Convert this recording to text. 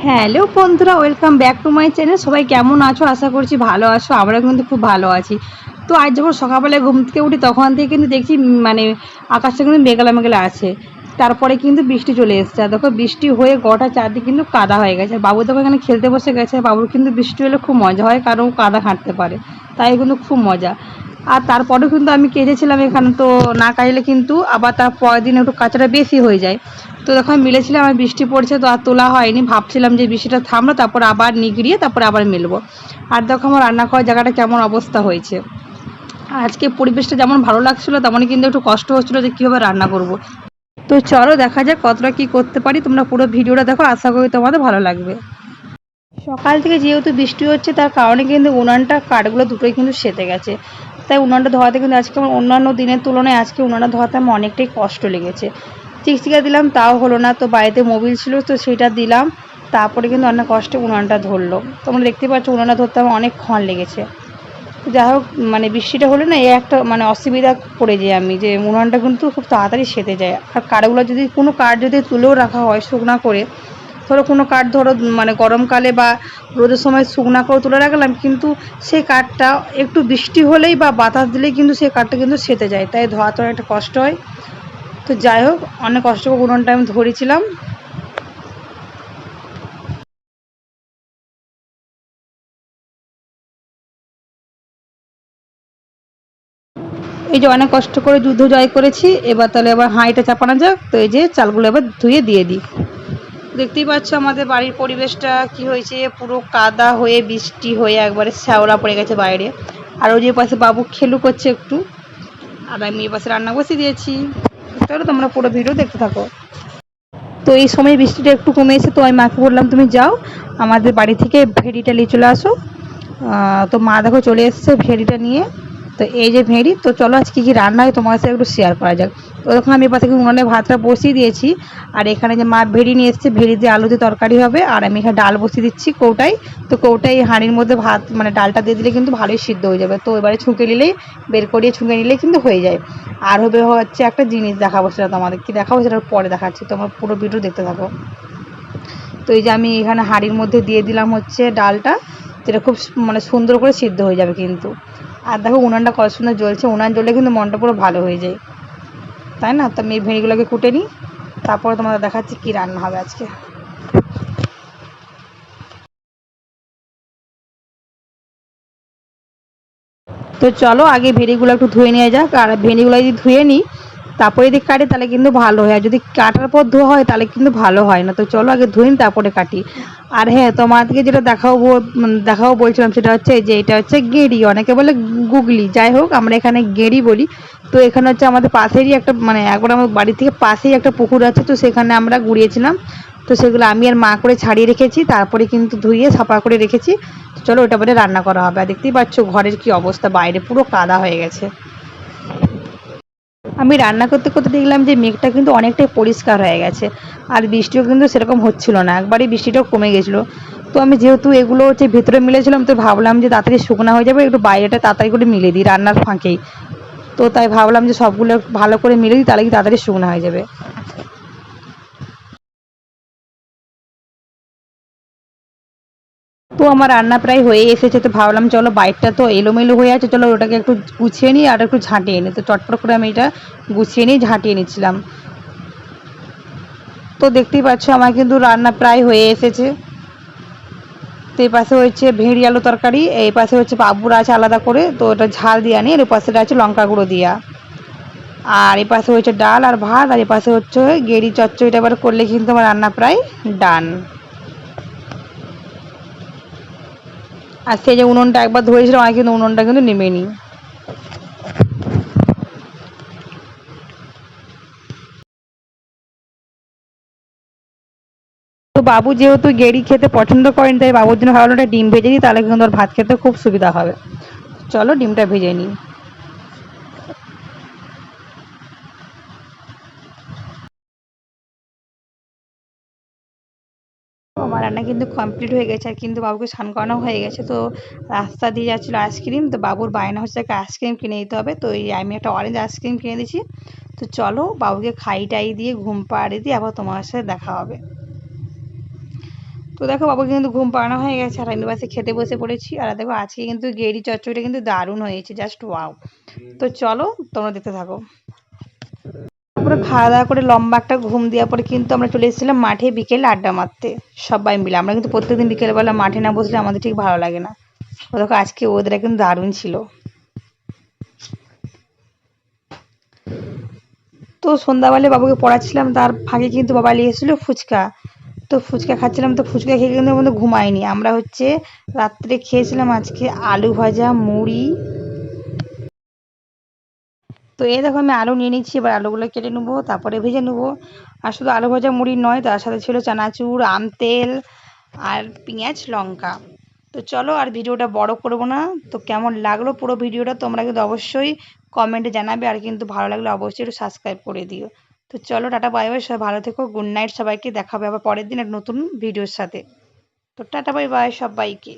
Hello বন্ধুরা, welcome back to my channel. সবাই কেমন আছো? আশা করছি ভালো আছো। আমরা কিন্তু খুব ভালো আছি। তো আজ যখন সকালবেলায় ঘুম থেকে উঠি তখন থেকে কিন্তু দেখছি মানে আকাশটা কিন্তু মেঘলা মেঘলা আছে। তারপরে কিন্তু বৃষ্টি চলে এসেছে। আর দেখো বৃষ্টি হয়ে গোটা চারদিকে কিন্তু কাদা হয়ে গেছে। বাবু দেখো এখানে খেলতে বসে গেছে। বাবুর কিন্তু বৃষ্টি হলে খুব মজা হয়, কারণ কাদা হাঁটতে পারে, তাই কিন্তু খুব মজা। আর তারপরেও কিন্তু আমি কেঁদেছিলাম এখানে, তো না কাচলে কিন্তু আবার তার পরের দিন একটু কাচাটা বেশি হয়ে যায়। তো দেখো আমি মিলেছিলাম, আমার বৃষ্টি পড়ছে তো আর তোলা হয়নি, ভাবছিলাম যে বৃষ্টিটা থামলো তারপর আবার নিগড়িয়ে তারপর আবার মেলবো। আর দেখো আমার রান্না করার জায়গাটা কেমন অবস্থা হয়েছে। আজকে পরিবেশটা যেমন ভালো লাগছিলো তেমনই কিন্তু একটু কষ্ট হচ্ছিলো যে কীভাবে রান্না করব। তো চলো দেখা যাক কতটা কী করতে পারি। তোমরা পুরো ভিডিওটা দেখো, আশা করি তোমাদের ভালো লাগবে। সকাল থেকে যেহেতু বৃষ্টি হচ্ছে তার কারণে কিন্তু উনানটা কাঠগুলো দুটোই কিন্তু সেতে গেছে, তাই উনানটা ধোয়াতে কিন্তু আজকে আমার অন্যান্য দিনের তুলনায় আজকে উনানটা ধোয়াতে আমার অনেকটাই কষ্ট লেগেছে। চিকচিকা দিলাম তাও হলো না, তো বাড়িতে মোবিল ছিল তো সেটা দিলাম, তারপরে কিন্তু অনেক কষ্টে উনানটা ধরলো। তোমরা দেখতে পাচ্ছ উনানটা ধরতে আমার অনেকক্ষণ লেগেছে। যাই হোক, মানে বৃষ্টিটা হলে না এই একটা মানে অসুবিধা পড়ে যাই আমি, যে উনানটা কিন্তু খুব তাড়াতাড়ি সেতে যায়। আর কাঠগুলো যদি কোনো কাঠ যদি তুলেও রাখা হয় শুকনা করে, ধরো কোনো কাঠ ধরো মানে গরমকালে বা রোদের সময় শুকনা করে তুলে রাখলাম, কিন্তু সেই কাঠটা একটু বৃষ্টি হলেই বা বাতাস দিলেই কিন্তু সেই কাঠটা কিন্তু সেতে যায়, তাই ধোয়াতে অনেকটা কষ্ট হয়। তো যাই হোক, অনেক কষ্ট করে উনুনটা আমি ধরেছিলাম। এই যে অনেক কষ্ট করে যুদ্ধ জয় করেছি, এবার তাহলে এবার হাঁড়িটা চাপানো যাক। তো এই যে চালগুলো এবার ধুয়ে দিয়ে দিই। দেখতেই পাচ্ছ আমাদের বাড়ির পরিবেশটা কি হয়েছে, পুরো কাদা হয়ে বৃষ্টি হয়ে একবারে শ্যাওলা পড়ে গেছে বাইরে। আর ওই যে পাশে বাবু খেলু করছে একটু, আর আমি এই পাশে রান্না বসিয়ে দিয়েছি। চলো তোমরা পুরো ভিডিও দেখতে থাকো। তো এই সময় বৃষ্টিটা একটু কমেছে, তো আমি মাকে বললাম তুমি যাও আমাদের বাড়ি থেকে ভেড়িটা নিয়ে চলে আসো। তো মা দেখো চলে এসছে ভেড়িটা নিয়ে। তো এই যে ভেড়ি, তো চলো আজ কী কী রান্না হয় তোমার সাথে একটু শেয়ার করা যাক। তো তখন আমি এবার থেকে উনুনে ভাতটা বসিয়ে দিয়েছি। আর এখানে যে মা ভেড়ি নিয়ে এসছে, ভেড়ি দিয়ে আলু দিয়ে তরকারি হবে। আর আমি এখানে ডাল বসিয়ে দিচ্ছি কৌটায়। তো কৌটায় হাঁড়ির মধ্যে ভাত মানে ডালটা দিয়ে দিলে কিন্তু ভালোই সিদ্ধ হয়ে যাবে। তো এবারে ছুঁকে নিলেই, বের করিয়ে ছুঁকে নিলেই কিন্তু হয়ে যায়। আর হবে হচ্ছে একটা জিনিস দেখাবো, সেটা তোমাদের কি দেখাবো সেটা পরে দেখাচ্ছি, তোমরা পুরো ভিডিও দেখতে থাকো। তো এই যে আমি এখানে হাঁড়ির মধ্যে দিয়ে দিলাম হচ্ছে ডালটা, যেটা খুব মানে সুন্দর করে সিদ্ধ হয়ে যাবে কিন্তু। আর দেখো উনানটা কত সুন্দর জ্বলছে, উনান জ্বললে কিন্তু মনটা পুরো ভালো হয়ে যায়, তাই না? তো আমি এই ভেড়িগুলোকে কুটে নিই, তারপরে তোমাদের দেখাচ্ছি কী রান্না হবে আজকে। তো চলো আগে ভেড়িগুলো একটু ধুয়ে নেওয়া যাক। আর ভেড়িগুলো যদি ধুয়ে নিই তারপরে যদি কাটি তাহলে কিন্তু ভালো হয়, আর যদি কাটার পর ধোয়া হয় তাহলে কিন্তু ভালো হয় না। তো চলো আগে ধুয়ে নিই তারপরে কাটি। আর হ্যাঁ, তোমাদেরকে যেটা দেখাবো বলছিলাম সেটা হচ্ছে যে এটা হচ্ছে গেঁড়ি, অনেকে বলে গুগলি, যাই হোক আমরা এখানে গেঁড়ি বলি। তো এখানে হচ্ছে আমাদের পাশেরই একটা মানে একবার আমার বাড়ি থেকে পাশেই একটা পুকুর আছে, তো সেখানে আমরা গুড়িয়েছিলাম। তো সেগুলো আমি আর মা করে ছাড়িয়ে রেখেছি, তারপরে কিন্তু ধুয়ে সাফা করে রেখেছি। চলো ওটা পরে রান্না করা হবে। আর দেখতেই পাচ্ছ ঘরের কি অবস্থা, বাইরে পুরো কাদা হয়ে গেছে। আমি রান্না করতে করতে দেখলাম যে মেঘটা কিন্তু অনেকটাই পরিষ্কার হয়ে গেছে, আর বৃষ্টিও কিন্তু সেরকম হচ্ছিল না, একবারই বৃষ্টিটাও কমে গেছিলো। তো আমি যেহেতু এগুলো হচ্ছে ভেতরে মিলেছিলাম, তো ভাবলাম যে তাড়াতাড়ি শুকনো হয়ে যাবে, একটু বাইরেটা তাড়াতাড়ি করে মিলে দিই রান্নার ফাঁকেই। তো তাই ভাবলাম যে সবগুলো ভালো করে মিলে দিই, তাহলে কি তাড়াতাড়ি শুকনো হয়ে যাবে। তো আমার রান্না প্রায় হয়ে এসেছে, তো ভাবলাম চলো বাইরটা তো এলোমেলো হয়ে আছে, চলো ওটাকে একটু গুছিয়ে নিই আর একটু ঝাঁটিয়ে নিই। তো চটপট করে আমি এটা গুছিয়ে নিয়ে ঝাঁটিয়ে নিচ্ছিলাম। তো দেখতেই পাচ্ছ আমার কিন্তু রান্না প্রায় হয়ে এসেছে। তো এই পাশে হচ্ছে ভেড়ি আলু তরকারি, এই পাশে হচ্ছে বাবুর আছে আলাদা করে, তো ওটা ঝাল দিয়া নিয়ে, আর এই পাশে আছে লঙ্কা গুঁড়ো দিয়া। আর এই পাশে হচ্ছে ডাল আর ভাত, আর এই পাশে হচ্ছে গেড়ি চচ্চড়িটা এবার করলে কিন্তু আমার রান্না প্রায় ডান। আর সেই যে উনুনটা একবার ধরেছিলাম, আমার কিন্তু উনুনটা কিন্তু নেমে নিই। তো বাবু যেহেতু গেড়ি খেতে পছন্দ করেন, তাই বাবুর জন্য ভাবলাম একটা ডিম ভেজে দিই, তাহলে কিন্তু ওর ভাত খেতে খুব সুবিধা হবে। চলো ডিমটা ভেজে নিই। আমার রান্না কিন্তু কমপ্লিট হয়ে গেছে, আর কিন্তু বাবুকে স্নান করানো হয়ে গেছে। তো রাস্তা দিয়ে যাচ্ছিলো আইসক্রিম, তো বাবুর বায়না হচ্ছে একটা আইসক্রিম কিনে দিতে হবে, তো এই আমি একটা অরেঞ্জ আইসক্রিম কিনে দিয়েছি। তো চলো বাবুকে খাই টাই দিয়ে ঘুম পাড়িয়ে দিয়ে আবার তোমার সাথে দেখা হবে। তো দেখো বাবুকে কিন্তু ঘুম পাড়ানো হয়ে গেছে আর আমি বাসে খেতে বসে পড়েছি। আর দেখো আজকে কিন্তু গেরি চচ্চড়িটা কিন্তু দারুণ হয়েছে, জাস্ট ওয়াও। তো চলো তোমরা দেখতে থাকো। তারপরে খাওয়া দাওয়া করে লম্বা একটা ঘুম দেওয়ার পরে কিন্তু আমরা চলে এসেছিলাম মাঠে বিকেলে আড্ডা মারতে সবাই মিলে। আমরা কিন্তু প্রত্যেকদিন বিকেলবেলা মাঠে না বসলে আমাদের ঠিক ভালো লাগে না। ও দেখো আজকে ওদেরটা কিন্তু দারুণ ছিল। তো সন্ধ্যাবেলায় বাবুকে পড়াচ্ছিলাম, তার ফাঁকে কিন্তু বাবা নিয়ে এসেছিলো ফুচকা। তো ফুচকা খাচ্ছিলাম, তো ফুচকা খেয়ে কিন্তু আমাদের ঘুমায়নি। আমরা হচ্ছে রাত্রে খেয়েছিলাম আজকে আলু ভাজা, মুড়ি। তো এই দেখো আমি আলু নিয়ে নিচ্ছি, এবার আলুগুলো কেটে নেবো তারপরে ভেজে নেবো। আর শুধু আলু ভাজা মুড়ি নয়, তার সাথে ছিল চানাচুর, আম তেল আর পেঁয়াজ লঙ্কা। তো চলো আর ভিডিওটা বড় করব না। তো কেমন লাগলো পুরো ভিডিওটা তোমরা কিন্তু অবশ্যই কমেন্টে জানাবে, আর কিন্তু ভালো লাগলে অবশ্যই একটু সাবস্ক্রাইব করে দিও। তো চলো টাটা বাই বাই, সবাই ভালো থেকো, গুড নাইট সবাইকে, দেখা হবে আবার পরের দিন এক নতুন ভিডিওর সাথে। তো টাটা বাই বাই সবাইকে।